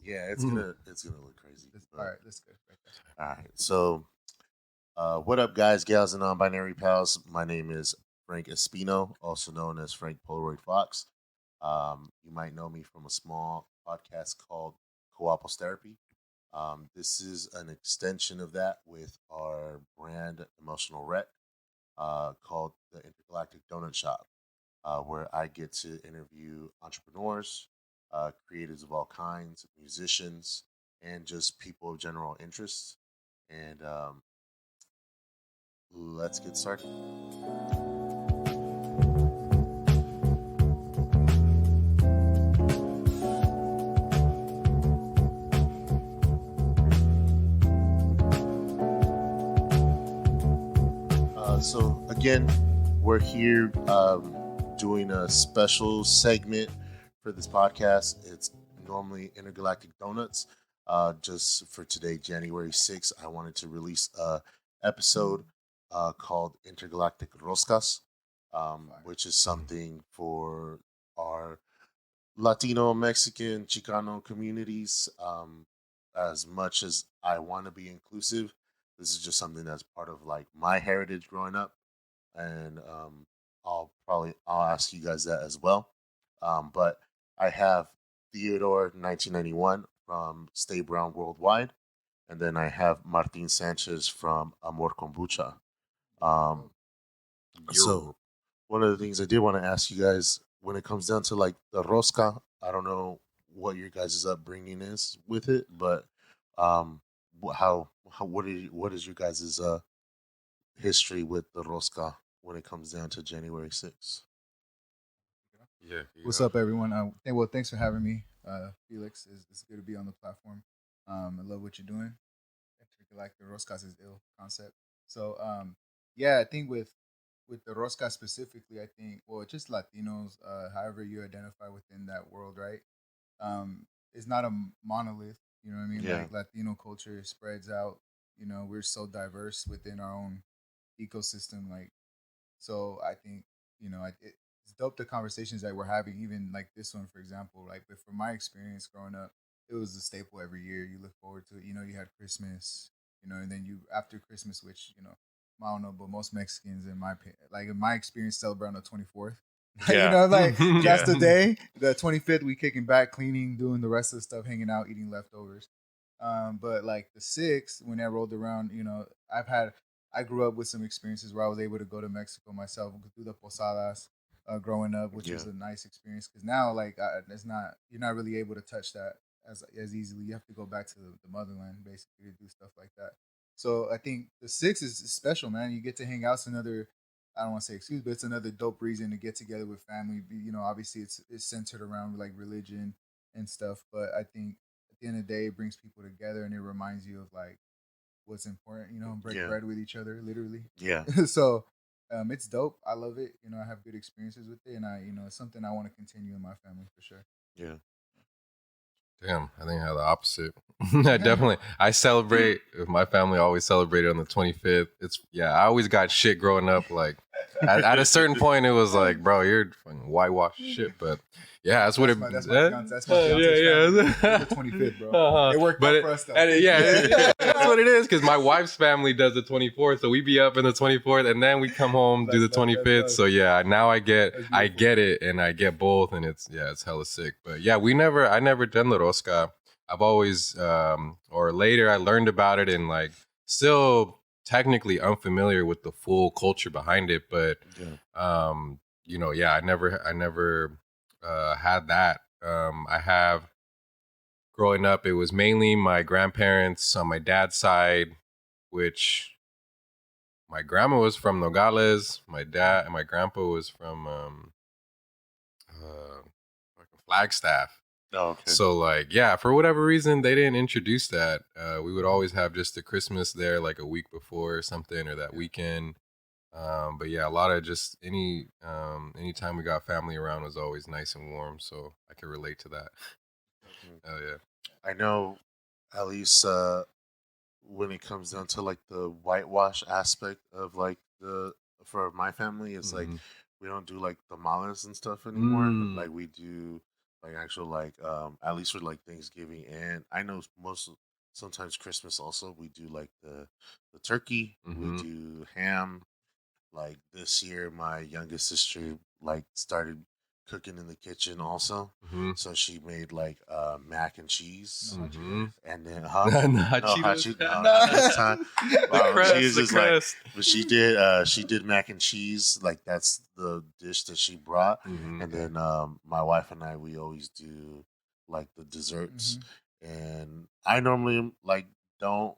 Yeah, it's gonna look crazy. All right, let's go. Right All right. So, what up, guys, gals, and non-binary pals? My name is Frank Espino, also known as Frank Polaroid Fox. You might know me from a small podcast called Co-opos Therapy. This is an extension of that with our brand EmotionalRec, called the Intergalactic Donutshop, where I get to interview entrepreneurs, creatives of all kinds, musicians, and just people of general interest. And let's get started. So again, we're here doing a special segment for this podcast. It's normally Intergalactic Donuts. Just for today, January 6th, I wanted to release a episode called Intergalactic Roscas, which is something for our Latino, Mexican, Chicano communities. As much as I want to be inclusive, this is just something that's part of like my heritage growing up, and I'll ask you guys that as well. But I have Theodore 1991 from Stay Brown Worldwide, and then I have Martin Sanchez from Amór Kombucha. Um, so one of the things I did want to ask you guys when it comes down to like the rosca, I don't know what your guys' upbringing is with it, but how what is your guys' history with the rosca when it comes down to January 6th? Yeah. What's up, everyone? Well, thanks for having me, Felix. It's good to be on the platform. I love what you're doing. Like the Roscas is ill concept. So, yeah, I think with the Rosca specifically, I think just Latinos, however you identify within that world, right? It's not a monolith. You know what I mean? Yeah. Like Latino culture spreads out. You know, we're so diverse within our own ecosystem. Like, so I think it's dope the conversations that we're having, even like this one, for example. Like, but from my experience growing up, it was a staple every year. You look forward to it. You know, you had Christmas, and then you after Christmas, which I don't know, but most Mexicans, in my experience, celebrate on the 24th. Yeah. Like that's the Yeah. day. The 25th, we kicking back, cleaning, doing the rest of the stuff, hanging out, eating leftovers. But like the 6th, when that rolled around, I grew up with some experiences where I was able to go to Mexico myself and do the posadas growing up, which was Yeah. a nice experience. Because now, like, you're not really able to touch that as easily. You have to go back to the motherland basically to do stuff like that. So I think the 6th is special, man. You get to hang out. It's another, I don't want to say excuse, but it's another dope reason to get together with family. Obviously it's centered around like religion and stuff, but I think at the end of the day, it brings people together and it reminds you of like what's important, break Yeah. bread with each other, literally. Yeah. So it's dope. I love it. I have good experiences with it, and it's something I want to continue in my family for sure. Yeah. Damn, I think I have the opposite. I celebrate. My family always celebrated on the 25th. I always got shit growing up. Like at a certain point, it was like, bro, you're fucking whitewashed shit. But yeah, that's my fiance's family. The 25th, bro. It worked out for us though. That's what it is. Because my wife's family does the 24th, so we be up in the 24th, and then we come home do the 25th. So yeah, now I get it, and I get both, and it's hella sick. But yeah, I never done the rosca. I've always, or later, I learned about it, and like still technically unfamiliar with the full culture behind it. But I never had that. I have growing up, it was mainly my grandparents on my dad's side, which my grandma was from Nogales. My grandpa was from Flagstaff. Oh, okay. So like, for whatever reason, they didn't introduce that. We would always have just the Christmas there like a week before or something, or that weekend. But yeah, a lot of just anytime we got family around was always nice and warm. So I can relate to that. Oh yeah. I know, at least when it comes down to like the whitewash aspect of like for my family, it's like we don't do like tamales and stuff anymore. Like we do like actual like at least for like Thanksgiving, and I know sometimes Christmas also we do like the turkey, we Mm-hmm. do ham. Like this year, my youngest sister like started cooking in the kitchen also, Mm-hmm. so she made like mac and cheese, No hot Mm-hmm. Cheetos. and then Not no hot Cheetos. Cheetos, no, not this time. The She crust, was the just like, crust. but she did mac and cheese, like that's the dish that she brought, Mm-hmm. and then my wife and I we always do like the desserts, Mhm. and I normally like don't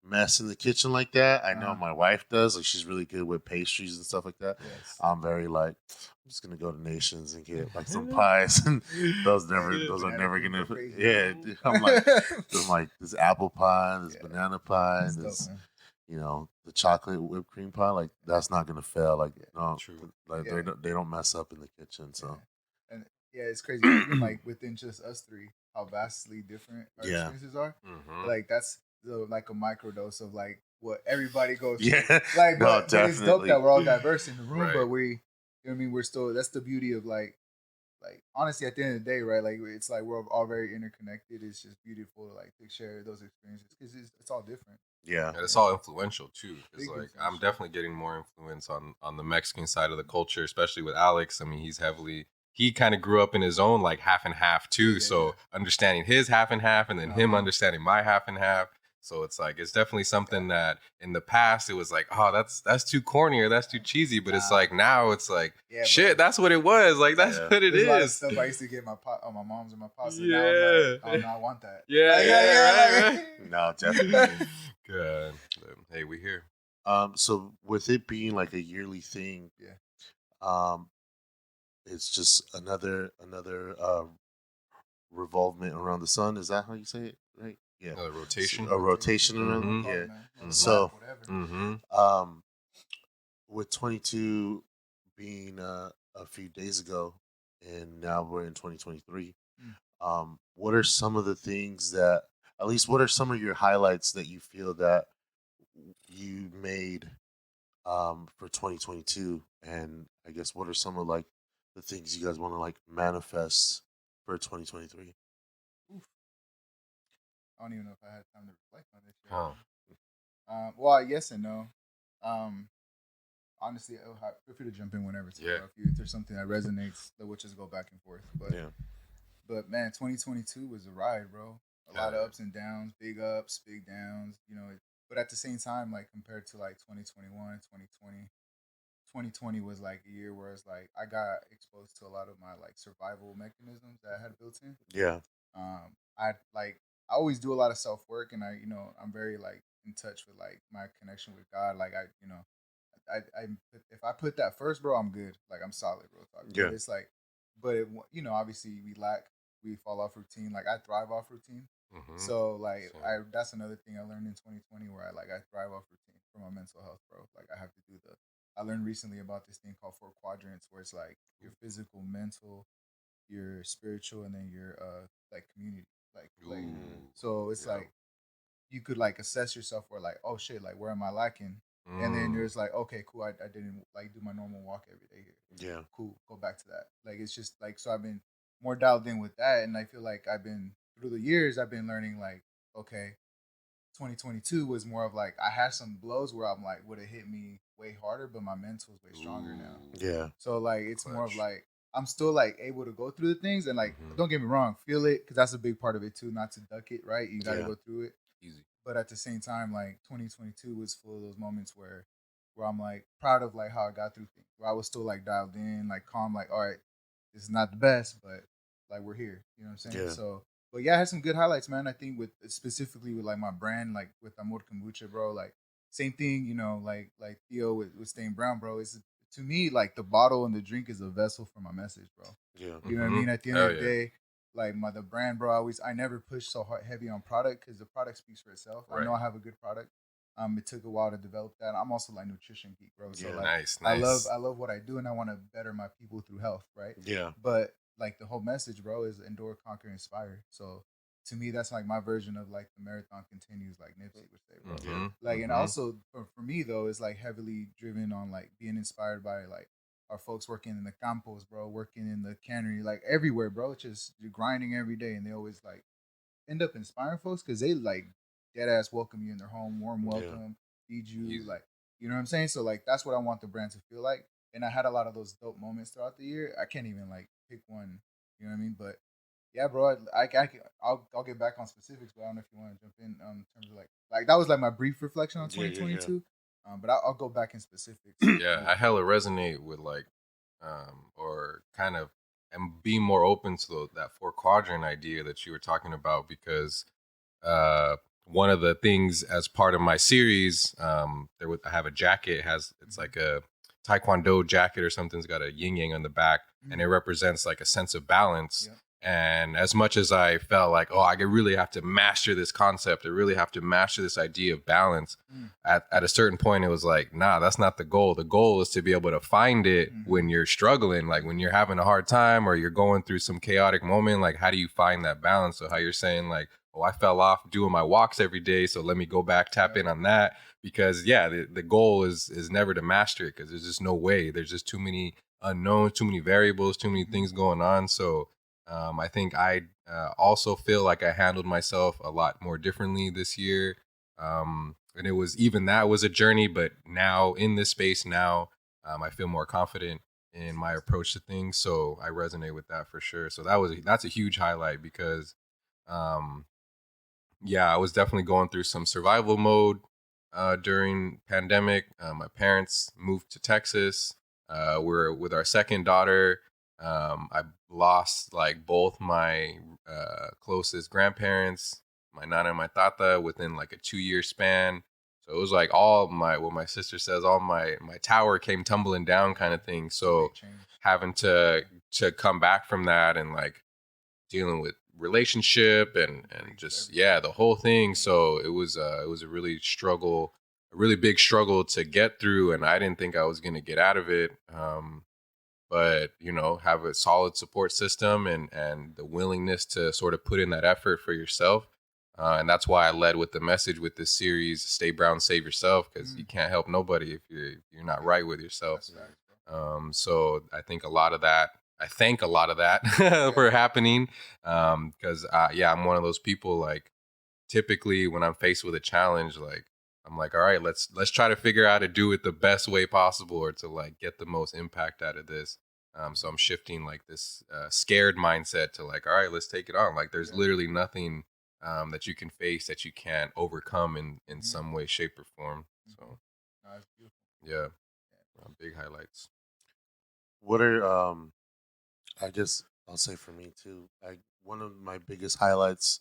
mess in the kitchen like that. I know Uh-huh. my wife does. Like she's really good with pastries and stuff like that. Yes. I'm very like I'm just gonna go to Nations and get like some pies, and those are Banana never cream gonna. go crazy. Yeah, dude, I'm like this apple pie, this Yeah. banana pie, That's dope, this man. the chocolate whipped cream pie. Like that's not gonna fail. Like Yeah. no, True. like Yeah. they don't mess up in the kitchen. So Yeah. And yeah, it's crazy. Even like within just us three, how vastly different our yeah, experiences are. Mm-hmm. Like that's like a microdose of like what everybody goes through. yeah, Like, no, but it's dope definitely, that we're all diverse in the room, Right. but we, you know what I mean, we're still. That's the beauty of like honestly, at the end of the day, right? Like it's like we're all very interconnected. It's just beautiful, like to share those experiences because it's all different. yeah, And it's all influential too. It's Big like I'm influential. definitely getting more influence on the Mexican side of the culture, especially with Alex. I mean, he kind of grew up in his own like half and half too. Yeah, So yeah. understanding his half and half, and then him Uh-huh. understanding my half and half. So it's like it's definitely something that in the past it was like, oh, that's too corny or that's too cheesy. But it's Nah. like now it's like, Yeah, shit, bro. that's what it was. Like that's Yeah. what it There's a lot of is. stuff I used to get my my mom's and my pops, and Yeah. now I'm like, oh no, I want that. Yeah, Like, yeah, like- right. no, definitely. Good. Hey, we here. So with it being like a yearly thing, Yeah. it's just another revolvement around the sun. Is that how you say it? Right? Yeah. Another rotation. A rotation around. Mhm. Yeah. Man. So, Whatever. Mm-hmm. With 22 being a few days ago, and now we're in 2023. Mm. What are some of the things that, at least, what are some of your highlights that you feel that you made for 2022, and I guess what are some of like the things you guys want to like manifest for 2023? Oof. I don't even know if I had time to reflect on this yet. Oh. Well, yes and no. Honestly, feel free to jump in whenever. Too, Yeah. bro. If there's something that resonates, we'll just go back and forth. But Yeah, but man, 2022 was a ride, bro. A lot of ups and downs, big ups, big downs. You know, but at the same time, like compared to like 2021, 2020, 2020 was like a year where it's like I got exposed to a lot of my like survival mechanisms that I had built in. yeah, I always do a lot of self work, and I'm very like in touch with like my connection with God. Like I if I put that first, bro, I'm good. Like I'm solid, bro. Yeah. But it's like, obviously we fall off routine. Like I thrive off routine. Mm-hmm. So like Same. that's another thing I learned in 2020 where I thrive off routine for my mental health, bro. Like I have to do I learned recently about this thing called 4 quadrants where it's like your physical, mental, your spiritual, and then your like community. Like Ooh. so it's Yeah. like you could like assess yourself where like, oh shit, like where am I lacking? And then there's like, okay, cool, I didn't like do my normal walk every day here. yeah, Cool, go back to that. Like it's just like so I've been more dialed in with that, and I feel like I've been through the years I've been learning like, okay, 2022 was more of like I had some blows where I'm like would have hit me way harder, but my mental is way stronger now. Ooh. yeah, So like it's more of Clutch. like I'm still like able to go through the things and like Mhm. don't get me wrong, feel it because that's a big part of it too. Not to duck it, right? You got to Yeah. go through it. Easy. But at the same time, like 2022 was full of those moments where I'm like proud of like how I got through things. Where I was still like dialed in, like calm, like all right, this is not the best, but like we're here. You know what I'm saying? Yeah. So, but yeah, I had some good highlights, man. I think with specifically with like my brand, like with Amór Kombucha, bro. Like same thing, like Theo with Stain Brown, bro. It's to me like the bottle and the drink is a vessel for my message, bro. yeah, You know what I Mhm. mean? At the end Hell of the yeah. day, like the brand, bro. I never push so heavy on product because the product speaks for itself. I know Right. I have a good product. It took a while to develop that. I'm also like nutrition geek, bro. So Yeah. like Nice. I Nice. love what I do, and I want to better my people through health, right? yeah, But like the whole message, bro, is endure, conquer, inspire. So to me, that's like my version of like the marathon continues, like Nipsey would say, bro. Mhm. Like, and Mhm. also for me though, it's like heavily driven on like being inspired by like our folks working in the campos, bro, working in the cannery, like everywhere, bro. It's just you're grinding every day, and they always like end up inspiring folks because they like dead ass welcome you in their home, warm welcome, feed you, Easy. like you know what I'm saying. So like that's what I want the brand to feel like, and I had a lot of those dope moments throughout the year. I can't even like pick one, you know what I mean? But yeah, bro, I'll get back on specifics, but I don't know if you want to jump in in terms of like that was like my brief reflection on 2022. But I'll go back in specifics. Yeah, I hella resonate with like, or kind of, and be more open to that 4 quadrant idea that you were talking about because, one of the things as part of my series, I have a jacket. It's like a Taekwondo jacket or something. It's got a yin yang on the back, and it represents like a sense of balance. Yeah. And as much as I felt like, oh, I really have to master this concept, I really have to master this idea of balance. At a certain point, it was like, nah, that's not the goal. The goal is to be able to find it when you're struggling, like when you're having a hard time or you're going through some chaotic moment. Like, how do you find that balance? So how you're saying like, oh, I fell off doing my walks every day, so let me go back, tap in on that. Because the goal is never to master it because there's just no way. There's just too many unknowns, too many variables, too many things going on. So I think I also feel like I handled myself a lot more differently this year. And it was that was a journey, but now in this space now, I feel more confident in my approach to things. So I resonate with that for sure. So that's a huge highlight because, I was definitely going through some survival mode during pandemic. My parents moved to Texas. We're with our second daughter. I lost like both my closest grandparents, my nana and my tata, within like a 2-year span. So it was like what my sister says, all my tower came tumbling down kind of thing. So having to come back from that and like dealing with relationship and just the whole thing. So it was a really big struggle to get through, and I didn't think I was gonna get out of it. But have a solid support system and the willingness to sort of put in that effort for yourself. And that's why I led with the message with this series, Stay Brown, Save Yourself, because you can't help nobody if you're not right with yourself. So I thank a lot of that for happening. Because I'm one of those people, like, typically when I'm faced with a challenge, like, I'm like, all right, let's try to figure out how to do it the best way possible or to like get the most impact out of this. So I'm shifting like this scared mindset to like, all right, let's take it on. Like there's literally nothing that you can face that you can't overcome in some way, shape, or form. So yeah, big highlights. What are I guess I'll say for me too. One of my biggest highlights.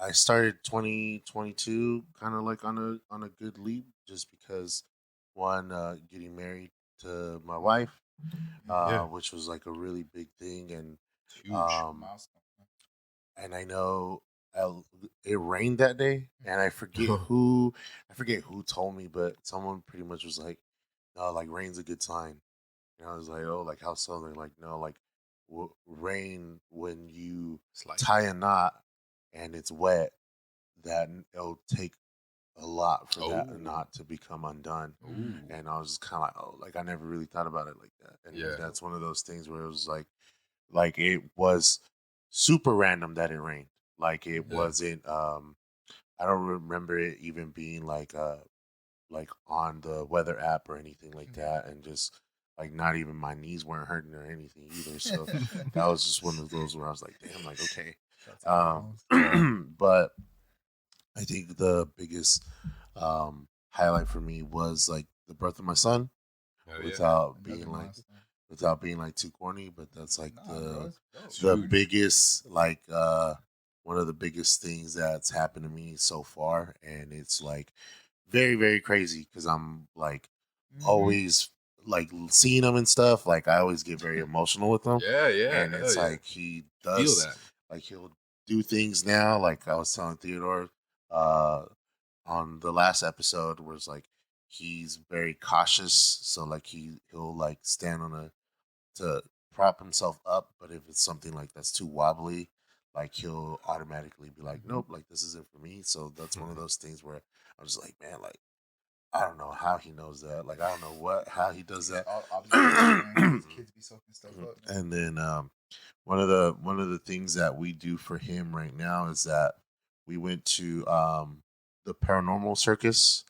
I started 2022 kind of like on a good leap, just because one, getting married to my wife, which was like a really big thing, and Huge milestone. and I know it rained that day, and I forget who told me, but someone pretty much was like, "No, like rain's a good sign." And I was like, "Oh, like how so?" They're like, "No, like rain when you tie a knot and it's wet, that it'll take a lot for that knot to become undone." And I was kind of like, "Oh, like I never really thought about it like that." And that's one of those things where it was like it was super random that it rained. Like it wasn't. I don't remember it even being like on the weather app or anything like that, and just like not even my knees weren't hurting or anything either. So that was just one of those where I was like, damn, like okay. But I think the biggest highlight for me was like the birth of my son, without being like too corny, but that's like the biggest like one of the biggest things that's happened to me so far, and it's like very very crazy because I'm like always like seeing him and stuff. Like I always get very emotional with him. And it's like he does like he'll do things now. Like I was telling Theodore on the last episode, where it's like he's very cautious. So like he'll like stand on to prop himself up, but if it's something like that's too wobbly, like he'll automatically be like, nope, like this isn't for me. So that's one of those things where I'm just like, man, like I don't know how he knows that. Like, I don't know how he does that. All observations, man. These kids be soaking stuff up. Man. And then one of the things that we do for him right now is that we went to the paranormal circus,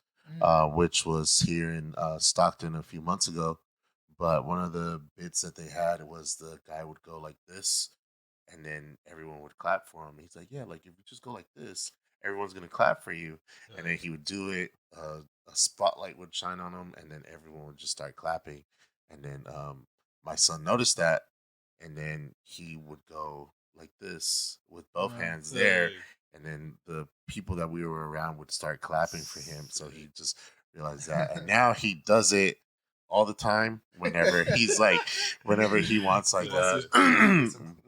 which was here in Stockton a few months ago. But one of the bits that they had was the guy would go like this, and then everyone would clap for him. He's like, yeah, like if you just go like this, everyone's gonna clap for you. And then he would do it. A spotlight would shine on him, and then everyone would just start clapping. And then my son noticed that, and then he would go like this with both hands there, and then the people that we were around would start clapping for him. So he just realized that, and now he does it all the time whenever he's like, whenever he wants like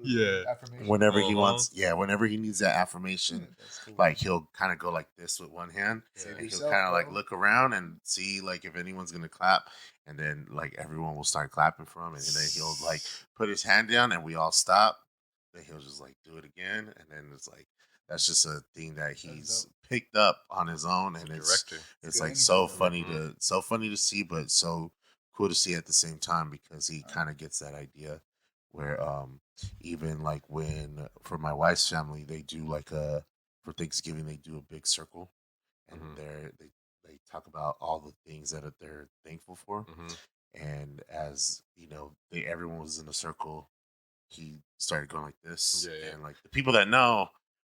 Yeah. whenever he wants, whenever he needs that affirmation, Cool. like he'll kind of go like this with one hand, and he'll kind of like look around and see like if anyone's gonna clap, and then like everyone will start clapping for him, and then he'll like put his hand down, and we all stop. Then he'll just like do it again, and then it's like that's just a thing that he's picked up on his own, and it's like so funny to see, but so cool to see at the same time, because he kind of gets that idea where even like when for my wife's family, they do like for Thanksgiving they do a big circle, and they talk about all the things that they're thankful for, and as you know, everyone was in a circle. He started going like this, and like the people that know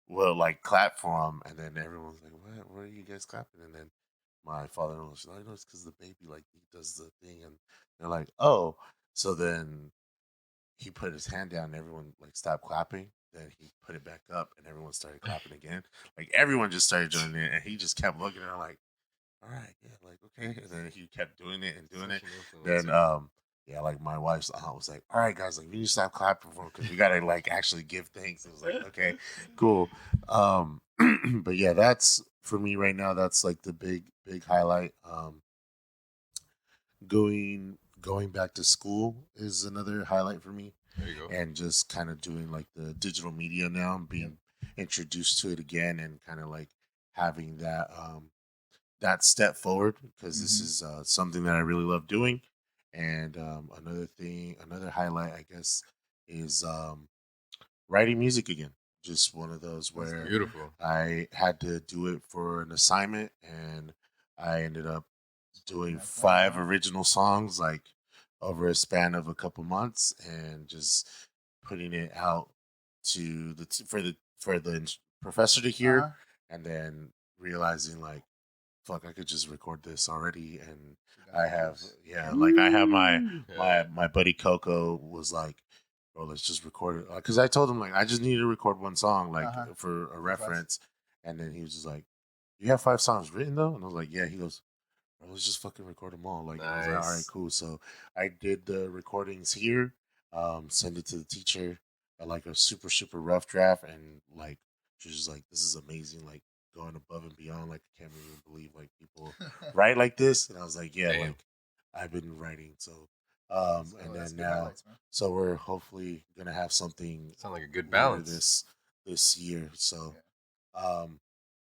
will like clap for him, and then everyone's like, what are you guys clapping?" And then my father-in-law was like, "No, it's because the baby like he does the thing," and they're like, "Oh." So then he put his hand down, and everyone like stopped clapping. Then he put it back up, and everyone started clapping again. Like everyone just started joining in, and he just kept looking at her like, "All right, yeah, like okay." And then he kept doing it and doing it. Then like my wife's aunt was like, "All right, guys, like we need to stop clapping for him because we gotta like actually give thanks." It was like, okay, cool. But yeah, that's for me right now. That's like the big highlight. Going back to school is another highlight for me. There you go. And just kind of doing like the digital media now, and being introduced to it again, and kind of like having that step forward, because this is something that I really love doing. And another highlight, I guess, is writing music again. Just one of those where Beautiful. I had to do it for an assignment, and I ended up doing 5 original songs like over a span of a couple months, and just putting it out to the professor to hear, and then realizing like, fuck, I could just record this already, and I have like I have my buddy Coco was like, bro, let's just record it, because I told him like I just needed to record one song like for a reference, and then he was just like, "You have 5 songs written though?" And I was like, "Yeah." He goes, "Bro, let's just fucking record them all." Like, I was like, "All right, cool." So I did the recordings here, send it to the teacher, like a super super rough draft, and like she was just like, "This is amazing!" Like going above and beyond. Like I can't even believe like people write like this. And I was like, "Yeah, like I've been writing." So, and then now, so we're hopefully gonna have something. Sound like a good balance this year. So,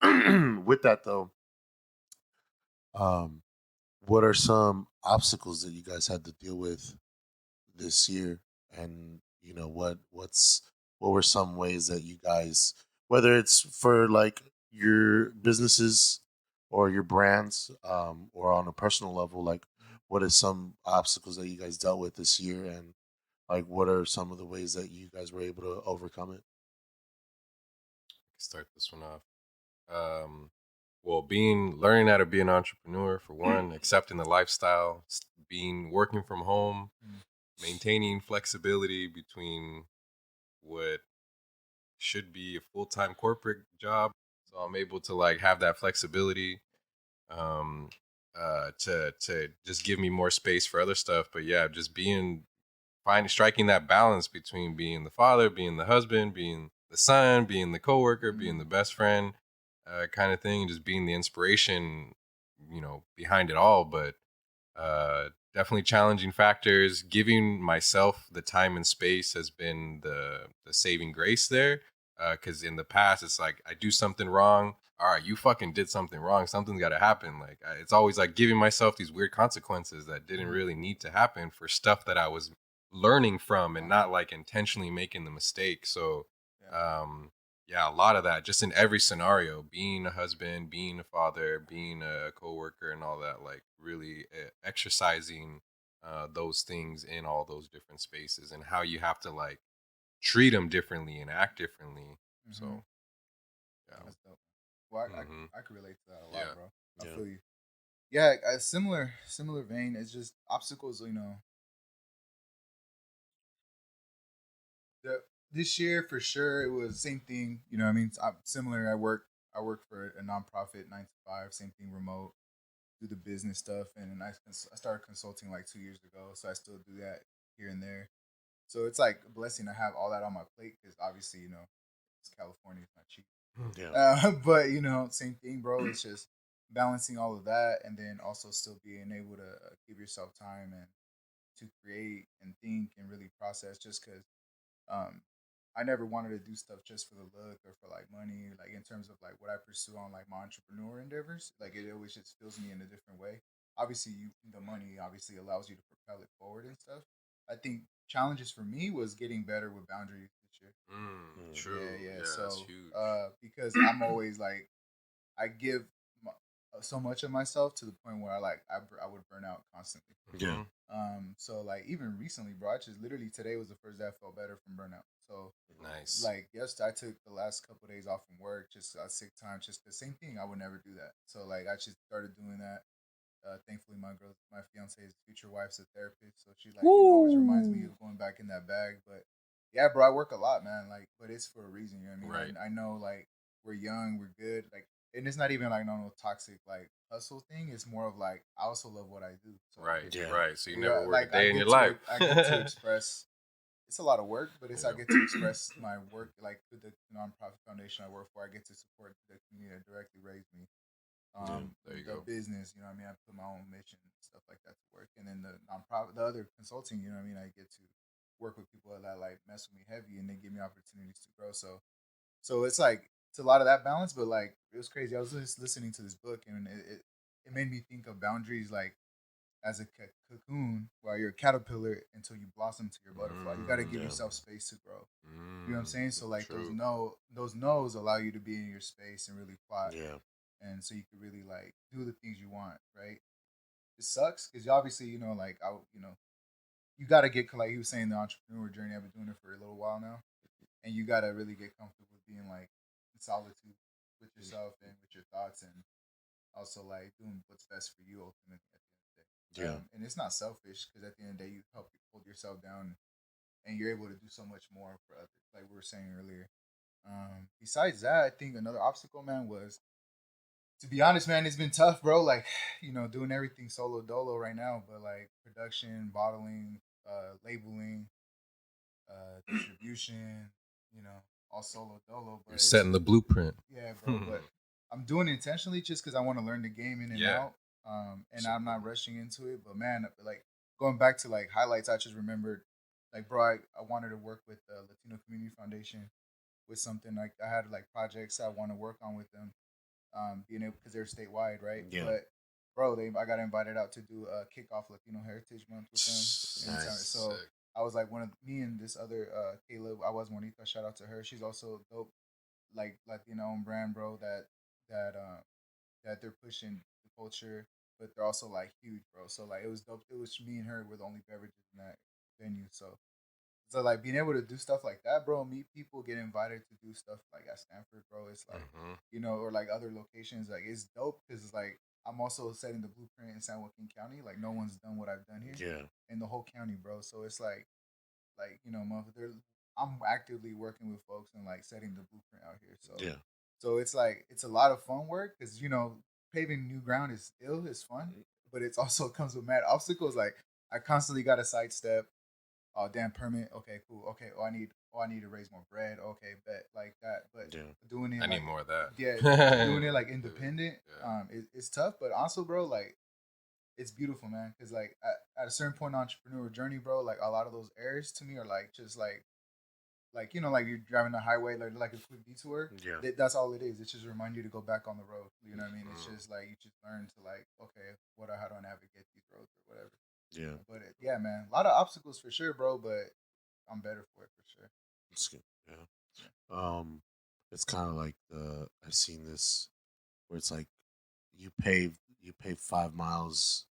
with that though, what are some obstacles that you guys had to deal with this year? And you know what were some ways that you guys, whether it's for like your businesses or your brands, or on a personal level, like what are some obstacles that you guys dealt with this year, and like what are some of the ways that you guys were able to overcome it? Start this one off. Well, learning how to be an entrepreneur for one, accepting the lifestyle, working from home, maintaining flexibility between what should be a full-time corporate job. So I'm able to like have that flexibility to just give me more space for other stuff. But yeah, just striking that balance between being the father, being the husband, being the son, being the coworker, being the best friend, kind of thing, and just being the inspiration, behind it all. But definitely challenging factors. Giving myself the time and space has been the saving grace there. Because in the past, it's like I do something wrong, all right, you fucking did something wrong. Something's got to happen. Like it's always like giving myself these weird consequences that didn't really need to happen for stuff that I was learning from and not like intentionally making the mistake. So, yeah, a lot of that just in every scenario, being a husband, being a father, being a coworker and all that, like really exercising those things in all those different spaces and how you have to like treat them differently and act differently. So, yeah. That's dope. Well, Mm-hmm. I could relate to that a lot, Yeah. bro. I Yeah. feel you. Yeah, a similar vein. It's just obstacles. The, this year for sure it was same thing. You know, what I mean, I'm similar. I work for a nonprofit, 9 to 5. Same thing, remote. Do the business stuff, and I started consulting like 2 years ago. So I still do that here and there. So it's like a blessing to have all that on my plate because obviously, it's California, it's not cheap. Yeah. But same thing, bro. It's just balancing all of that, and then also still being able to give yourself time and to create and think and really process. Just because um, I never wanted to do stuff just for the look or for like money. Like in terms of like what I pursue on like my entrepreneur endeavors, like it always just fills me in a different way. Obviously, the money obviously allows you to propel it forward and stuff. I think challenges for me was getting better with boundaries this year. True. Yeah. Yeah, that's So, huge. because I'm always like, I give so much of myself to the point where I would burn out constantly. Yeah. So like even recently, bro, I just literally today was the first day I felt better from burnout. So Nice. like yes, I took the last couple of days off from work, just sick time, just the same thing. I would never do that. So like I just started doing that. Thankfully, my fiance's future wife's a therapist, so she like always reminds me of going back in that bag. But yeah, bro, I work a lot, man. Like, but it's for a reason. You know what I mean? Right. I know like we're young, we're good. Like, and it's not even like no toxic like hustle thing. It's more of like I also love what I do. So Right. Yeah. Right. So you yeah, never work like a day in your life. I get to express. It's a lot of work, but I Yeah. get to express my work like through the nonprofit foundation I work for. I get to support the community that directly raised me. There you The go. business, you know what I mean? I put my own mission and stuff like that to work. And then the nonprofit, the other consulting, you know what I mean? I get to work with people that like mess with me heavy and they give me opportunities to grow. So it's like, it's a lot of that balance, but like, it was crazy. I was just listening to this book and it made me think of boundaries like as a cocoon while you're a caterpillar until you blossom to your butterfly. You got to give Yeah. yourself space to grow. You know what I'm saying? So like True. those no's allow you to be in your space and really fly Yeah. and so you can really like do the things you want, right? It sucks because obviously, like you got to get like he was saying the entrepreneur journey. I've been doing it for a little while now, and you got to really get comfortable with being like in solitude with yourself and with your thoughts, and also like doing what's best for you ultimately at the end of the day. Yeah. And it's not selfish because at the end of the day, you help you hold yourself down, and you're able to do so much more for others, like we were saying earlier. Besides that, I think another obstacle, man, was to be honest, man, it's been tough, bro. Like, doing everything solo dolo right now, but like production, bottling, labeling, distribution, you know, all solo dolo. But You're it's setting the blueprint. yeah, bro. But I'm doing it intentionally just because I want to learn the game in and Yeah. out. And I'm not rushing into it. But man, like going back to like highlights, I just remembered, like, bro, I wanted to work with the Latino Community Foundation with something like I had like projects I want to work on with them being able because they're statewide, right? Yeah. But bro, I got invited out to do a kickoff Latino Heritage Month with them. Nice. So I was like one of me and this other Caleb. I was Juanita. Shout out to her. She's also dope, like Latino own brand, bro. That they're pushing the culture, but they're also like huge, bro. So like it was dope. It was me and her were the only beverages in that venue. So like being able to do stuff like that, bro, meet people, get invited to do stuff like at Stanford, bro. It's like or like other locations, like it's dope because it's like I'm also setting the blueprint in San Joaquin County. Like no one's done what I've done here Yeah. in the whole county, bro. So it's like I'm actively working with folks and like setting the blueprint out here. Yeah. So it's like it's a lot of fun work because paving new ground is fun, but it's also comes with mad obstacles. Like I constantly got to sidestep. Oh damn permit. Okay, cool. Okay, I need to raise more bread. Okay, bet like that. But Yeah. doing it, I need like, more of that. yeah, doing it like independent, Yeah. it's tough. But also, bro, like it's beautiful, man. Because like at a certain point in entrepreneur journey, bro, like a lot of those errors to me are like just like like like you're driving the highway, like a quick detour. Yeah. That's all it is. It's just a reminder you to go back on the road. You know what I mean? It's just like you just learn to like, okay, how do I navigate these roads or whatever. Yeah. But yeah, man, a lot of obstacles for sure, bro. But I'm better for it for sure. It's good. Yeah. It's kind of like I've seen this where it's like you pave 5 miles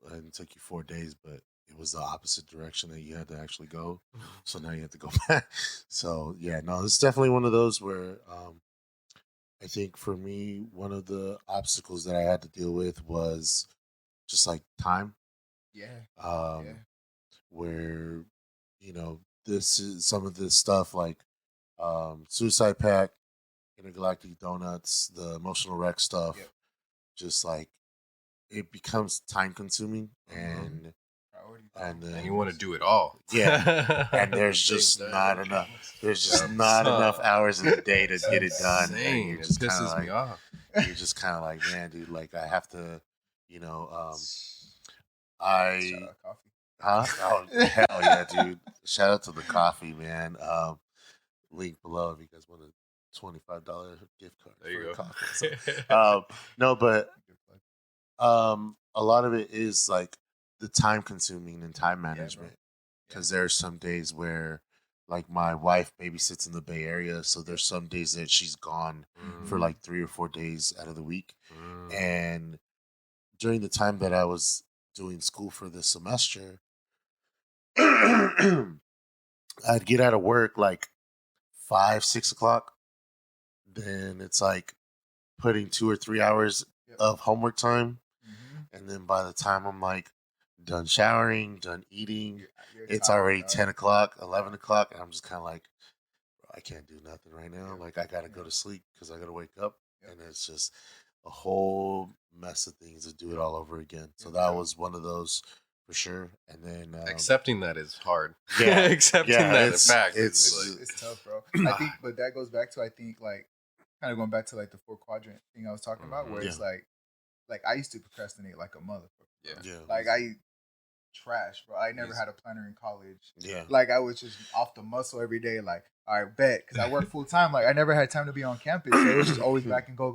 and it took you 4 days, but it was the opposite direction that you had to actually go. So now you have to go back. So yeah, no, it's definitely one of those where I think for me, one of the obstacles that I had to deal with was just like time. Yeah. Yeah. Where, this is some of this stuff like Suicide Pack, Intergalactic Donuts, the EmotionalRec stuff, just like it becomes time consuming and and you want to do it all. Yeah. And there's just not enough. There's just not enough hours in the day to get it done. And you're just it pisses me off. You're just kind of like, man, dude, like I have to, Shout out coffee. Huh? Oh, hell yeah, dude. Shout out to the coffee, man. Link below if you guys want a $25 gift card there you for go. coffee. So, no, but a lot of it is like the time consuming and time management. Because there's some days where like my wife babysits in the Bay Area, so there's some days that she's gone for like 3 or 4 days out of the week. And during the time that I was doing school for this semester, I'd get out of work like 5, 6 o'clock. Then it's like putting 2 or 3 hours of homework time. And then by the time I'm like done showering, done eating, it's already 10 o'clock, 11 o'clock. And I'm just kind of like, I can't do nothing right now. Like I got to go to sleep because I got to wake up. And it's just a whole mess of things to do it all over again. So that was one of those for sure. And then accepting that is hard. Yeah, accepting that in fact, it's tough, bro. I think, but that goes back to like kind of going back to like the 4 quadrant thing I was talking about, where it's like I used to procrastinate like a motherfucker. Yeah. Like I trash, bro. I never had a planner in college. Yeah. Like I was just off the muscle every day. Like, all right, bet, because I work full time. Like I never had time to be on campus, so it was just always back and go.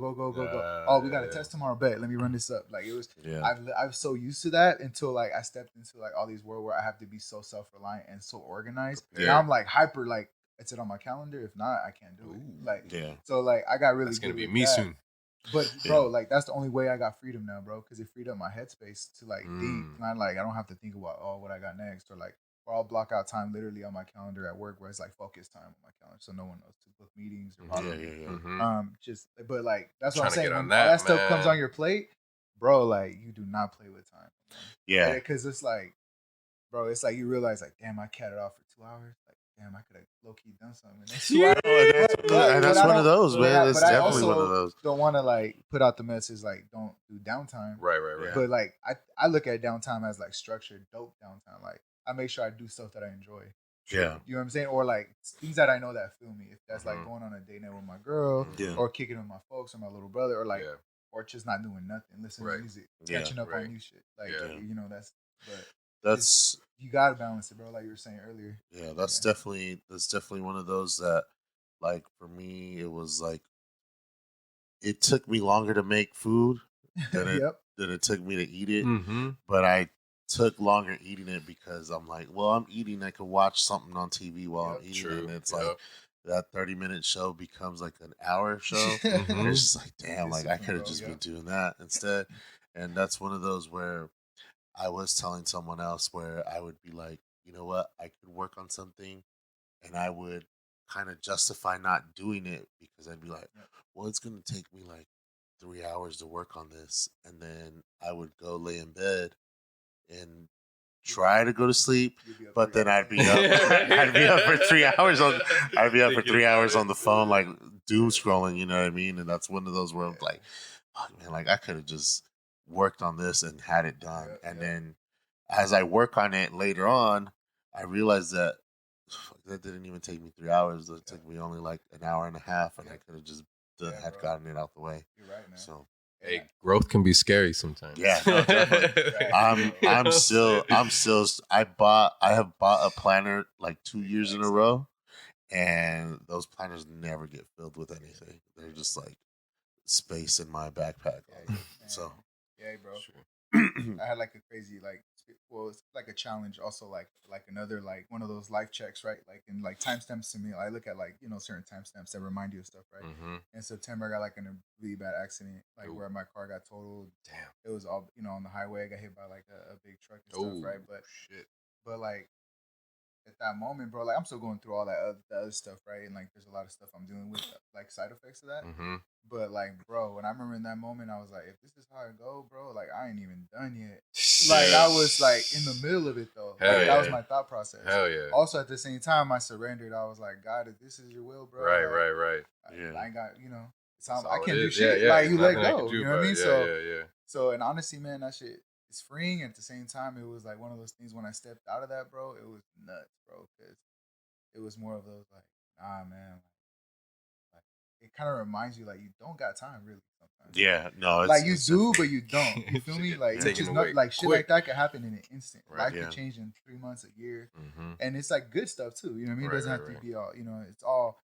Oh, we got a test tomorrow. Bet, let me run this up. Like it was. Yeah. I was so used to that until like I stepped into like all these world where I have to be so self reliant and so organized. Yeah. Now I'm like hyper. Like it's it on my calendar. If not, I can't do it. Like so like I got really. That's gonna good be with me that. soon. But bro, like that's the only way I got freedom now, bro, because it freed up my headspace to like think. Not like I don't have to think about what I got next, or like, or I'll block out time literally on my calendar at work where it's like focus time on my calendar, so no one knows to book meetings or just. But like that's what I'm saying. When that stuff comes on your plate, bro, like you do not play with time. Yeah, because it's like, bro, it's like you realize like, damn, I cat it off for 2 hours. Damn, I could have low key done something. And that's one of those, man. It's definitely one of those. Don't want to like put out the message like don't do downtime. Right. But like I look at downtime as like structured, dope downtime. Like I make sure I do stuff that I enjoy. Yeah, you know what I'm saying, or like things that I know that fill me. If that's like going on a date night with my girl, or kicking with my folks or my little brother, or like, or just not doing nothing, listening to music, catching up on new shit. Like you know that's. You gotta balance it, bro. Like you were saying earlier. Yeah, that's definitely one of those that, like, for me, it was like it took me longer to make food than it took me to eat it. But I took longer eating it because I'm like, well, I'm eating. I could watch something on TV while I'm eating, and it's like that 30-minute show becomes like an hour show. It's just like, damn, like I could have just been doing that instead. And that's one of those where I was telling someone else where I would be like, you know what, I could work on something and I would kind of justify not doing it because I'd be like, well, it's going to take me like 3 hours to work on this. And then I would go lay in bed and try to go to sleep, but then I'd be up. I'd be up for 3 hours on the phone, like doom scrolling, you know what I mean? And that's one of those where I'm like, fuck, man, like I could have just worked on this and had it done. And then as I work on it later on, I realized that that didn't even take me 3 hours. It took me only like an hour and a half, and I could have just had gotten it out the way. You're right, man. So hey, growth can be scary sometimes. Yeah, no, definitely. I have bought a planner like 2 years in a row, and those planners never get filled with anything. They're just like space in my backpack. Yeah, So yeah, bro. Sure. I had like a crazy it's like a challenge also like another like one of those life checks, right? Like in like timestamps to me, I look at like certain timestamps that remind you of stuff, right? Mm-hmm. In September, I got like in a really bad accident, like Ooh. where my car got totaled. Damn. It was all on the highway. I got hit by like a big truck and stuff, Oh, right? But shit. like at that moment, bro, like I'm still going through all that other stuff, right? And like there's a lot of stuff I'm dealing with, like side effects of that. Mm-hmm. But like, bro, when I remember in that moment, I was like, if this is how I go, bro, like I ain't even done yet. Like I was like in the middle of it though. Hell Like yeah. that was my thought process. Hell yeah. Also at the same time, I surrendered. I was like, God, if this is your will, bro. Right, like, right. I ain't got, That's I all can't it do is. shit. Yeah, like you let nothing I can go. do You know what I mean? about it. So So and honestly, man, that shit is freeing. And at the same time, it was like one of those things when I stepped out of that, bro, it was nuts, bro. Because it was more of those like, nah, man. Like it kind of reminds you like you don't got time really sometimes. yeah, no, it's Like you it's do, definitely- but you don't. You feel me? Like it's taken just not like shit quick. like that could happen in an instant. Right, Life yeah. could change in 3 months, a year, Mm-hmm. and it's like good stuff too. You know what I mean? It Right, doesn't have right, to right. be all. It's all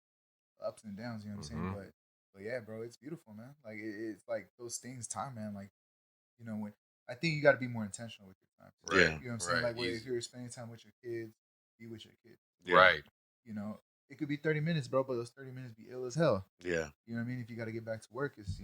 ups and downs. You know what I'm Mhm. saying? But yeah, bro, it's beautiful, man. Like it's like those things, time, man. Like when I think you got to be more intentional with your time. Right. Yeah. You know what I'm saying? Right, Like where if easy. you're spending time with your kids, be with your kids. Yeah. Right. It could be 30 minutes, bro, but those 30 minutes be ill as hell. Yeah. You know what I mean? If you got to get back to work, it's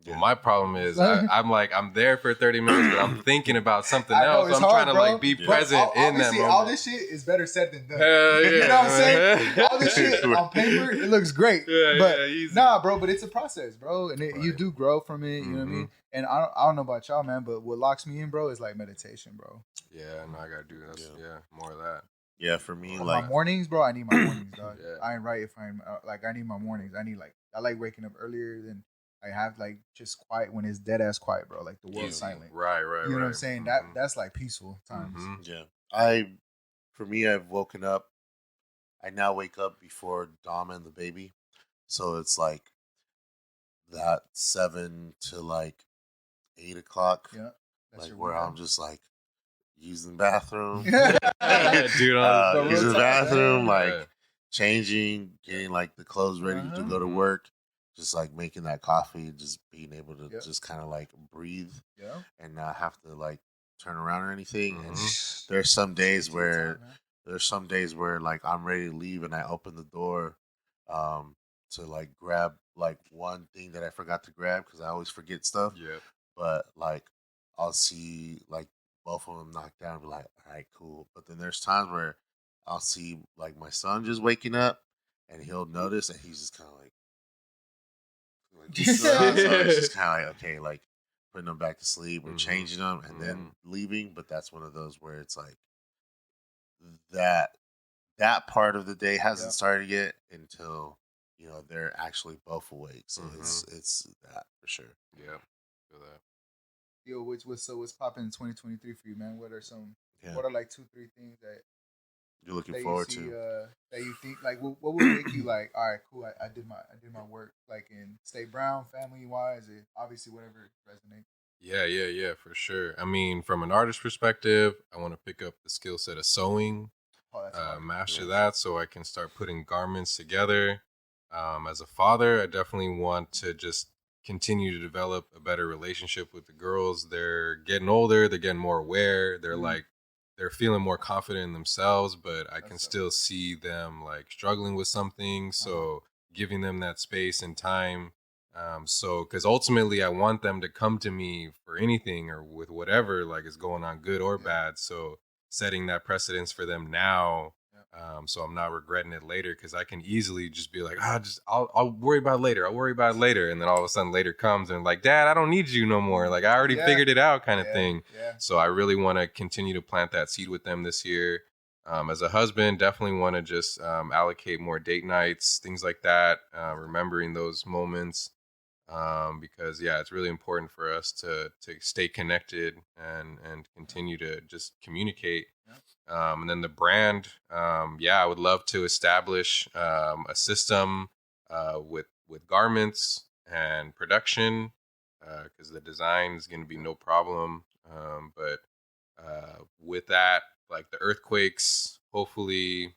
Well, my problem is I'm there for 30 minutes, but I'm thinking about something I know, else. it's So I'm hard, trying to bro. like be Yeah. present in that Obviously, moment. all this shit is better said than done. Hell yeah. You know what I'm saying? All this shit on paper, it looks great. Yeah, but yeah, easy. nah, bro, but it's a process, bro. And you Right. do grow from it, you know what I mean? And I don't know about y'all, man, but what locks me in, bro, is like meditation, bro. Yeah, no, I gotta do that. Yeah, more of that. Yeah, for me, My like mornings, bro, I need my mornings, dog. Yeah. I ain't right if I'm like, I need my mornings. I like waking up earlier than I have like just quiet when it's dead ass quiet, bro. Like the world's silent. Right. You know what I'm saying? That's like peaceful times. Mhm. yeah, for me, I've woken up. I now wake up before Dom and the baby, so it's like that 7 to like 8 o'clock. Yeah. That's Like your where window. I'm just like using the bathroom, Dude, using the bathroom, Yeah. like changing, getting like the clothes ready to go to Mhm. work, just like making that coffee, just being able to Yep. just kind of like breathe Yeah. and not have to like turn around or anything. And Mhm. there's some days Take your where time, man. like I'm ready to leave and I open the door to like grab like one thing that I forgot to grab because I always forget stuff. Yeah. But like I'll see like both of them knocked down and be like, all right, cool. But then there's times where I'll see like my son just waking up and he'll notice and he's just kind of like what's going on? So it's just kind of like, okay, like putting them back to sleep or Mhm. changing them and then Mhm. leaving. But that's one of those where it's like that part of the day hasn't Yep. started yet until they're actually both awake. So Mhm. it's that for sure. Yeah. Feel that. Yo, what's popping in 2023 for you, man? What Yeah. are like 2-3 things that You're looking that you forward see to. that you think like what would make you like, all right, cool, I did my work like in State Brown, family wise, and obviously whatever resonates. Yeah, for sure. I mean, from an artist perspective, I want to pick up the skill set of sewing, Oh, that's hard. master that so I can start putting garments together. As a father, I definitely want to just continue to develop a better relationship with the girls. They're getting older, they're getting more aware, they're feeling more confident in themselves, but I can still see them like struggling with something. So giving them that space and time. So, because ultimately I want them to come to me for anything or with whatever like is going on, good or bad. So setting that precedence for them now, so I'm not regretting it later, because I can easily just be like, I'll worry about it later. I'll worry about it later, and then all of a sudden later comes and like, Dad, I don't need you no more. Like I already figured it out, kind of thing. Yeah. So I really want to continue to plant that seed with them this year. As a husband, definitely want to just allocate more date nights, things like that, remembering those moments. Because it's really important for us to stay connected and continue to just communicate. And then the brand, I would love to establish a system with garments and production, because the design is going to be no problem. But with that, like the earthquakes, hopefully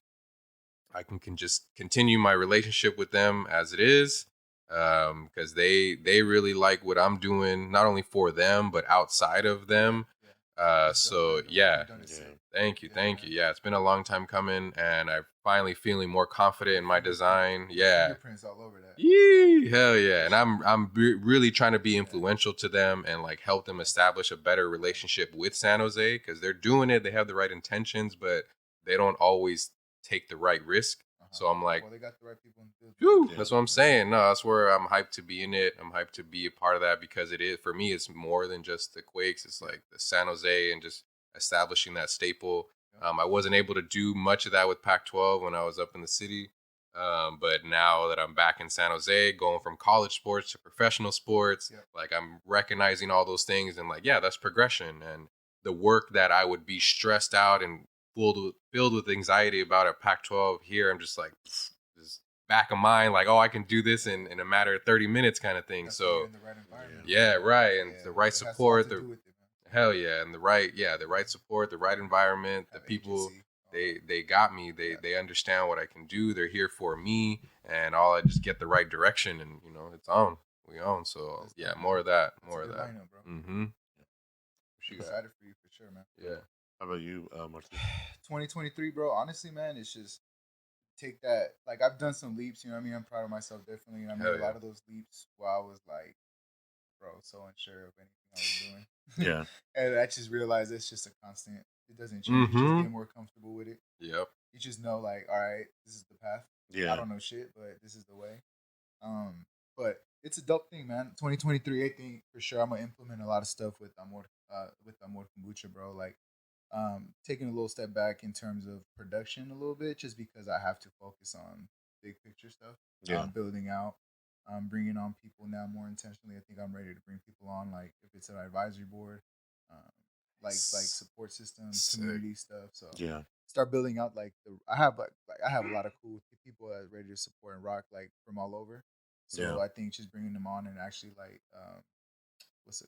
I can just continue my relationship with them as it is, because they really like what I'm doing, not only for them but outside of them. So yeah, thank you. Yeah, it's been a long time coming, and I'm finally feeling more confident in my design. Yeah, fingerprints all over that. Yee, hell yeah. And I'm really trying to be influential to them and like help them establish a better relationship with San Jose, because they're doing it. They have the right intentions, but they don't always take the right risk. So I'm like, well, they got the right people in the field. whew, that's what I'm saying. No, that's where I'm hyped to be in it. I'm hyped to be a part of that, because it is, for me, it's more than just the Quakes. It's like the San Jose and just establishing that staple. I wasn't able to do much of that with Pac-12 when I was up in the city. But now that I'm back in San Jose, going from college sports to professional sports, like I'm recognizing all those things, and like, yeah, that's progression. And the work that I would be stressed out and filled with anxiety about at Pac-12, here I'm just like, just back of mind, like, oh, I can do this in a matter of 30 minutes kind of thing. That's So in the right environment. yeah, right. And the right support, hell yeah, yeah, and the right support, the right environment, the people. They got me. They understand what I can do. They're here for me, and all I just get the right direction, and it's on. We on. So yeah, more of that. More of that. Lineup, bro. Mm-hmm. I'm excited for you for sure, man. Yeah. How about you, Martin? 2023, bro. Honestly, man, it's just take that. Like, I've done some leaps. You know what I mean? I'm proud of myself, definitely. And I made a lot of those leaps while I was like, bro, so unsure of anything I was doing. Yeah. And I just realized it's just a constant. It doesn't change. You just get more comfortable with it. Yep. You just know, like, all right, this is the path. Yeah. I don't know shit, but this is the way. But it's a dope thing, man. 2023, I think for sure I'm gonna implement a lot of stuff with Amór Kombucha, bro. Like, taking a little step back in terms of production a little bit, just because I have to focus on big picture stuff. Yeah. Building out, bringing on people now more intentionally. I think I'm ready to bring people on, like if it's an advisory board, like support systems, community stuff. So yeah, start building out like I have a lot of cool people that are ready to support and rock like from all over. So I think just bringing them on and actually like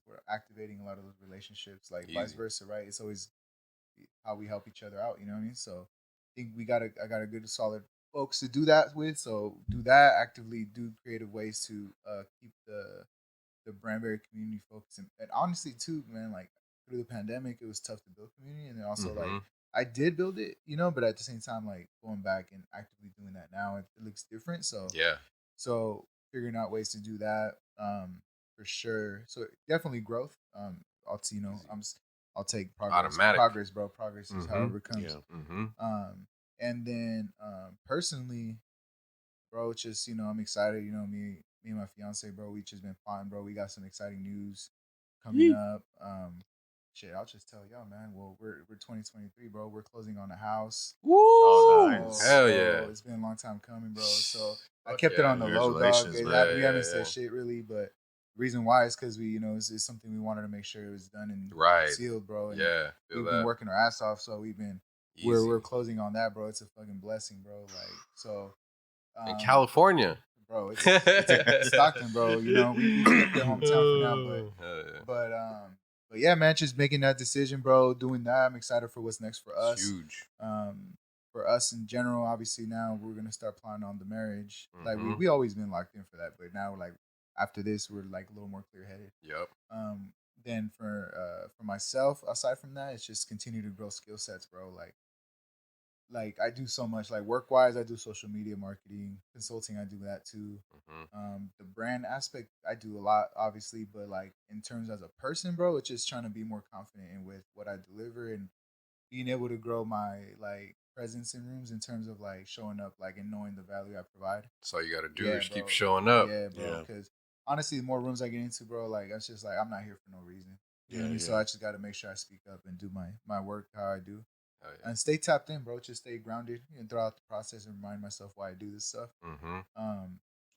we're activating a lot of those relationships, like vice versa, right? It's always how we help each other out, you know what I mean? So I think I got a good solid folks to do that with. So do that, actively do creative ways to keep the Branberry community focused. And honestly too, man, like through the pandemic it was tough to build community, and then also like I did build it, but at the same time, like going back and actively doing that now, it looks different. So so figuring out ways to do that, for sure. So definitely growth. I'll take progress. Automatic. Progress, bro. Progress is however it comes. Yeah. And then personally, bro, it's just I'm excited. Me and my fiance, bro, we just been plotting, bro. We got some exciting news coming up. Shit, I'll just tell y'all, man. Well, we're 2023, bro. We're closing on a house. Woo! Oh, nice. Hell yeah! It's been a long time coming, bro. So I kept it on the low, dog. We haven't said shit really, but the reason why is because we, it's something we wanted to make sure it was done and sealed, bro. And we've been working our ass off, so we're closing on that, bro. It's a fucking blessing, bro. Like so. In California, bro, it's Stockton, bro. We kept their hometown for now, but yeah, man, just making that decision, bro. Doing that, I'm excited for what's next for us. Huge. For us in general, obviously now we're gonna start planning on the marriage. Like we always been locked in for that, but now like after this, we're like a little more clear headed. Yep. Then for myself, aside from that, it's just continue to grow skill sets, bro. Like I do so much, like work wise, I do social media marketing, consulting, I do that too. The brand aspect, I do a lot, obviously, but like in terms as a person, bro, it's just trying to be more confident in with what I deliver and being able to grow my like presence in rooms in terms of like showing up, like and knowing the value I provide. That's all you got to do is keep showing up. Yeah, bro. Because honestly, the more rooms I get into, bro, like it's just like I'm not here for no reason. You know what I mean? So I just got to make sure I speak up and do my work how I do. And stay tapped in, bro. Just stay grounded throughout the process and remind myself why I do this stuff.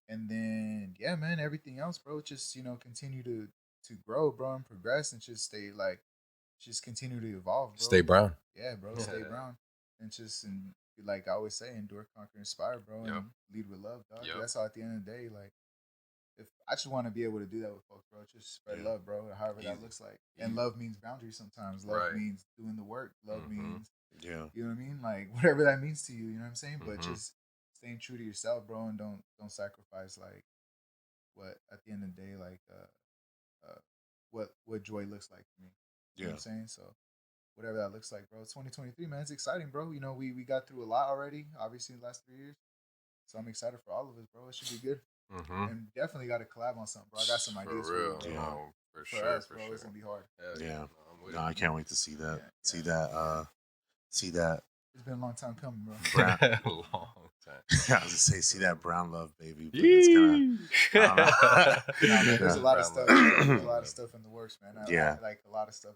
And then yeah, man, everything else, bro. Just continue to grow, bro, and progress, and just stay like, just continue to evolve, bro. Stay brown. Yeah, bro. Stay brown, and like I always say, endure, conquer, inspire, bro, and lead with love, dog. That's all. At the end of the day, like. If I just want to be able to do that with folks, bro, just spread love, bro, however that looks like. And love means boundaries sometimes. Love means doing the work. Love means, you know what I mean? Like, whatever that means to you, you know what I'm saying? But just staying true to yourself, bro, and don't sacrifice like what at the end of the day, like what joy looks like to me. You know what I'm saying? So whatever that looks like, bro. It's 2023, man. It's exciting, bro. You know, we got through a lot already, obviously, in the last 3 years. So I'm excited for all of us, bro. It should be good. And definitely got to collab on something, bro. I got some ideas for real. for you, No, for sure, us, for bro. sure. It's gonna be hard. Yeah. No, No, I can't wait to see that. Yeah, See yeah. that. See that. It's been a long time coming, bro. Brown. a long time. I was gonna say, see that brown love, baby. But it's kind of. Nah, man, there's a lot of stuff. There's a lot of stuff in the works, man. I like a lot of stuff.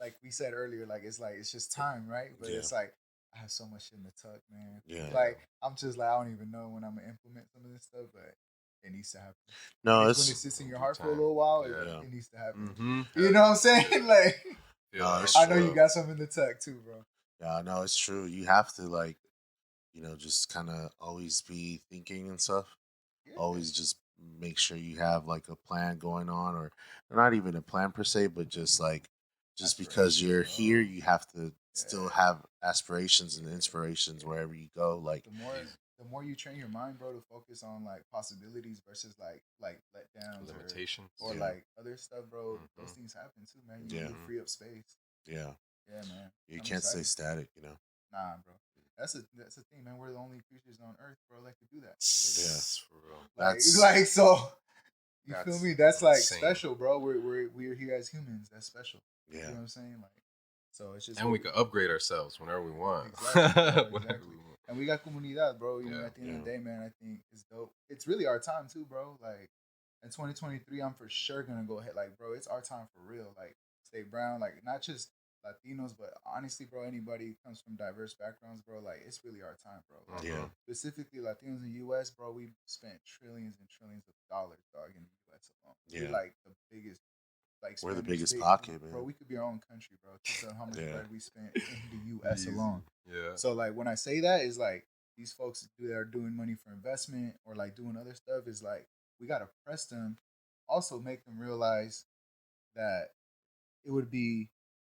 Like we said earlier, like it's just time, right? But it's like I have so much shit in the tuck, man. Yeah. Like I'm just like I don't even know when I'm gonna implement some of this stuff, but it needs to happen. No, when it's it sits in your heart for a little while, it needs to happen. Mm-hmm. You know what I'm saying? Like I know you got something in the tuck too, bro. Yeah, no, it's true. You have to like, just kind of always be thinking and stuff. Yeah. Always just make sure you have like a plan going on, or not even a plan per se, but just like, just because you're here, you have to still have aspirations and inspirations wherever you go. Like the more you train your mind, bro, to focus on like possibilities versus like letdowns, limitations, or like other stuff, bro. Those things happen too, man. You free up space. Yeah, man. You can't stay static, Nah, bro. That's the thing, man. We're the only creatures on Earth, bro, like to do that. Yeah, for real. Like so. You feel me? That's like insane. Special, bro. We're here as humans. That's special. Yeah. You know what I'm saying? Like, so it's just. And we can upgrade ourselves whenever we want. Exactly. Whenever we want. And we got comunidad, bro. You know, at the end of the day, man, I think it's dope. It's really our time too, bro. Like in 2023, I'm for sure gonna go ahead. Like, bro, it's our time for real. Like, stay brown. Like, not just Latinos, but honestly, bro, anybody who comes from diverse backgrounds, bro, like it's really our time, bro. Like, specifically Latinos in the U.S., bro, we spent trillions and trillions of dollars, dog, in the U.S. alone. We're like the biggest, like we're the biggest pocket, man. Bro, we could be our own country, bro. To how much bread we spent in the U.S. alone. Yeah. So like when I say that is like these folks that are doing money for investment or like doing other stuff is like we gotta press them, also make them realize that it would be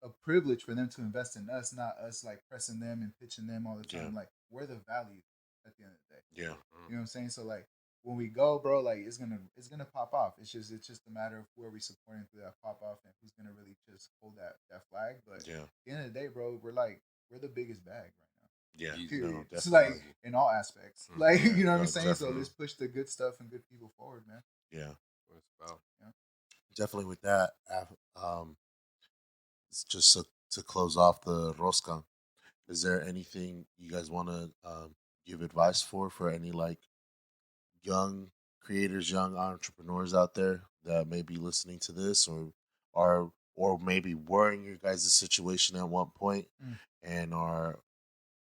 a privilege for them to invest in us, not us like pressing them and pitching them all the time. Like we're the value at the end of the day. Yeah. You know what I'm saying? So like when we go, bro, like it's gonna pop off. It's just a matter of who are we supporting through that pop off and who's gonna really just hold that flag. But at the end of the day, bro, we're the biggest bag right now. Yeah. No, it's like in all aspects. Like, you know what I'm saying? Definitely. So let's push the good stuff and good people forward, man. Yeah. Definitely with that. It's just to close off the Rosca, is there anything you guys want to give advice for any like young creators, young entrepreneurs out there that may be listening to this, or maybe were in your guys' situation at one point and are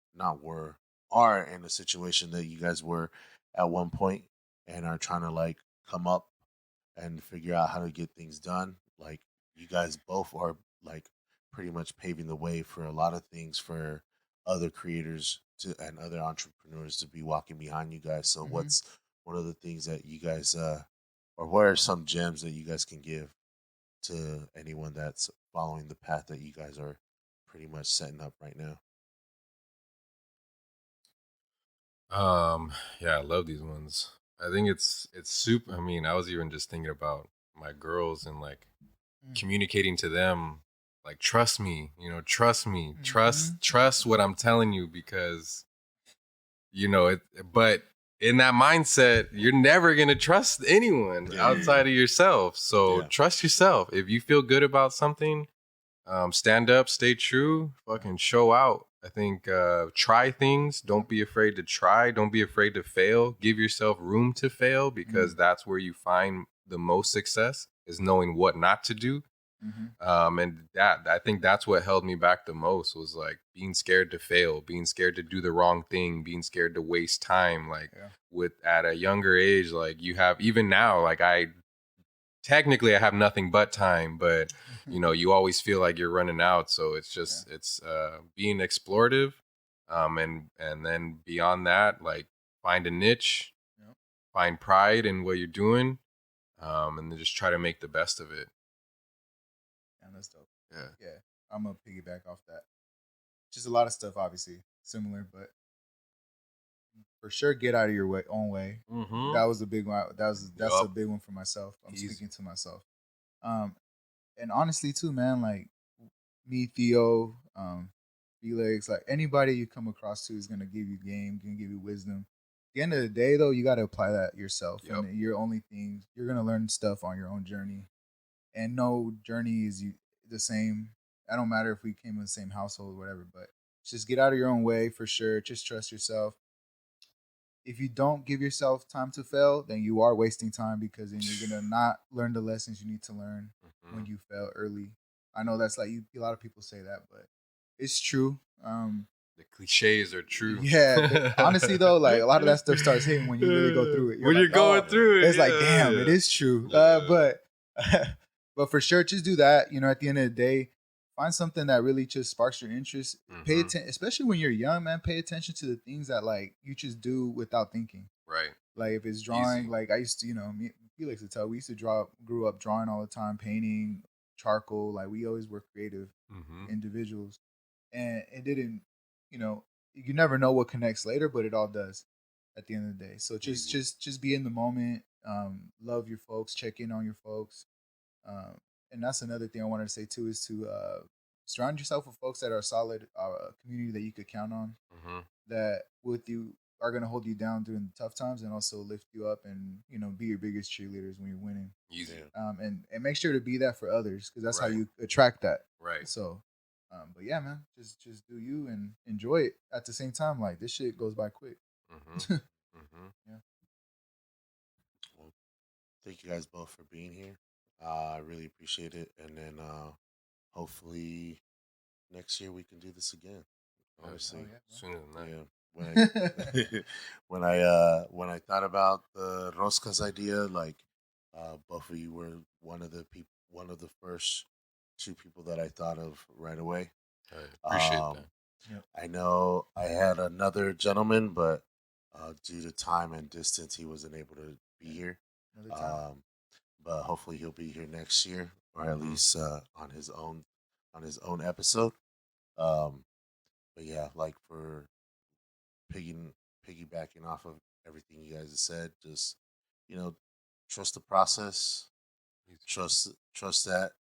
in a situation that you guys were at one point and are trying to like come up and figure out how to get things done? Like you guys both are like pretty much paving the way for a lot of things for other creators and other entrepreneurs to be walking behind you guys. So what's one of the things that you guys or what are some gems that you guys can give to anyone that's following the path that you guys are pretty much setting up right now? Yeah, I love these ones. I think it's super. I mean, I was even just thinking about my girls and like communicating to them, like trust me, trust me, trust what I'm telling you, because it. But in that mindset, you're never gonna trust anyone outside of yourself. So trust yourself. If you feel good about something, stand up, stay true, fucking show out. I think try things. Don't be afraid to try. Don't be afraid to fail. Give yourself room to fail, because that's where you find the most success, is knowing what not to do. And I think that's what held me back the most, was like being scared to fail, being scared to do the wrong thing, being scared to waste time. Like with at a younger age, like you have, even now, like technically I have nothing but time, but you always feel like you're running out. So it's just it's being explorative, and then beyond that, like find a niche, find pride in what you're doing, and then just try to make the best of it. Yeah, that's dope. Yeah, I'm gonna piggyback off that. Just a lot of stuff, obviously similar, but for sure get out of your own way. Mm-hmm. That was a big one. That's Yup. a big one for myself. I'm Easy. speaking to myself. And honestly too, man, like me, Theo, Felix, like anybody you come across to is gonna give you game, gonna give you wisdom. At the end of the day, though, you got to apply that yourself, Yep. and your only thing you're gonna learn stuff on your own journey, and no journey is the same. I don't matter if we came in the same household, or whatever, but just get out of your own way for sure. Just trust yourself. If you don't give yourself time to fail, then you are wasting time because then you're gonna not learn the lessons you need to learn when you fail early. I know that's like a lot of people say that, but it's true. The cliches are true. Yeah, honestly though, like a lot of that stuff starts hitting when you really go through it. When you're like, going through it, it's like, damn, it is true. Yeah. But for sure, just do that. You know, at the end of the day, find something that really just sparks your interest. Pay attention, especially when you're young, man. Pay attention to the things that like you just do without thinking. Right. Like if it's drawing, Easy. like I used to, me Felix would tell, we used to grew up drawing all the time, painting, charcoal. Like we always were creative individuals, and it didn't, you never know what connects later, but it all does at the end of the day. So just be in the moment. Love your folks, check in on your folks. And that's another thing I wanted to say too, is to surround yourself with folks that are solid, a community that you could count on, that with you are going to hold you down during the tough times and also lift you up, and be your biggest cheerleaders when you're winning. Easy. And make sure to be that for others, because that's how Right. you attract that. Right. So, but yeah, man, just do you and enjoy it at the same time. Like this shit goes by quick. Yeah. Well, thank you guys both for being here. I really appreciate it. And then hopefully next year we can do this again. Honestly, Oh, yeah, Sooner than that. yeah. When I thought about the Roscas idea, like both of you were one of the first two people that I thought of right away. I appreciate that. Yep. I know I had another gentleman, but due to time and distance, he wasn't able to be here. Another time. But hopefully, he'll be here next year, or at least on his own episode. But yeah, like for piggybacking off of everything you guys have said, just trust the process, trust that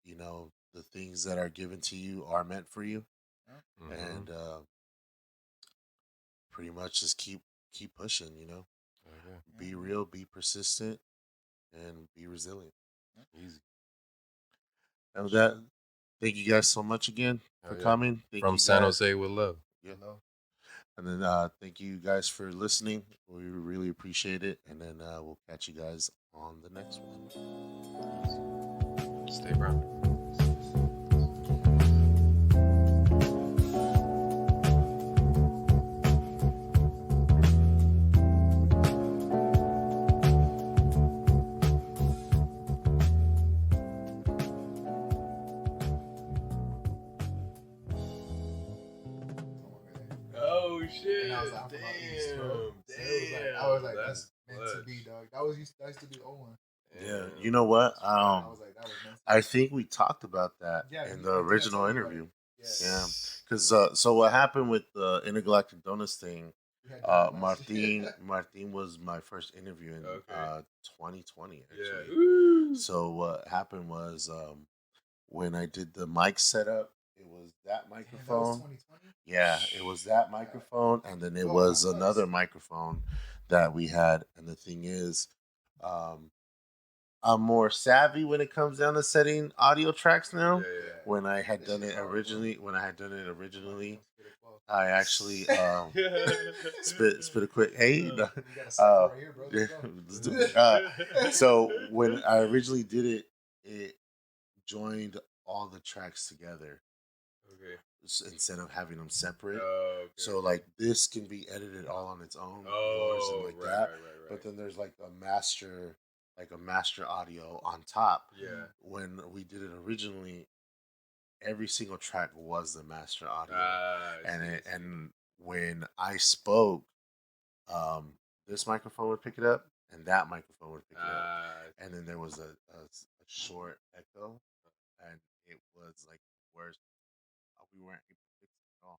the things that are given to you are meant for you, and pretty much just keep pushing. Be real, be persistent, and be resilient. Easy. And with that, thank you guys so much again for coming. Thank From you San guys. Jose with love. Yeah. And then thank you guys for listening. We really appreciate it. And then we'll catch you guys on the next one. Stay brown. Oh shit! And I was like, I'm from out east, bro. So it was like, I was like, that's meant to be, dog. That used to be the old one. Yeah, you know what? I was like, that was meant to be. I think we talked about that in the original interview. Yeah, because so what happened with the Intergalactic Donuts thing? Martin was my first interview in 2020. Actually. Yeah. So what happened was when I did the mic setup, it was that microphone. Yeah, it was that microphone, and then it was another microphone that we had. And the thing is, I'm more savvy when it comes down to setting audio tracks now. Yeah. When I had done it originally, I actually spit a quick. Hey, so when I originally did it, it joined all the tracks together. Okay. Instead of having them separate. Okay. So like this can be edited all on its own. Yours and like that. Right. But then there's like a master audio on top. Yeah. When we did it originally, every single track was the master audio. And when I spoke, this microphone would pick it up and that microphone would pick it up. And then there was a short echo, and it was like the worst. We weren't able to fix it at all.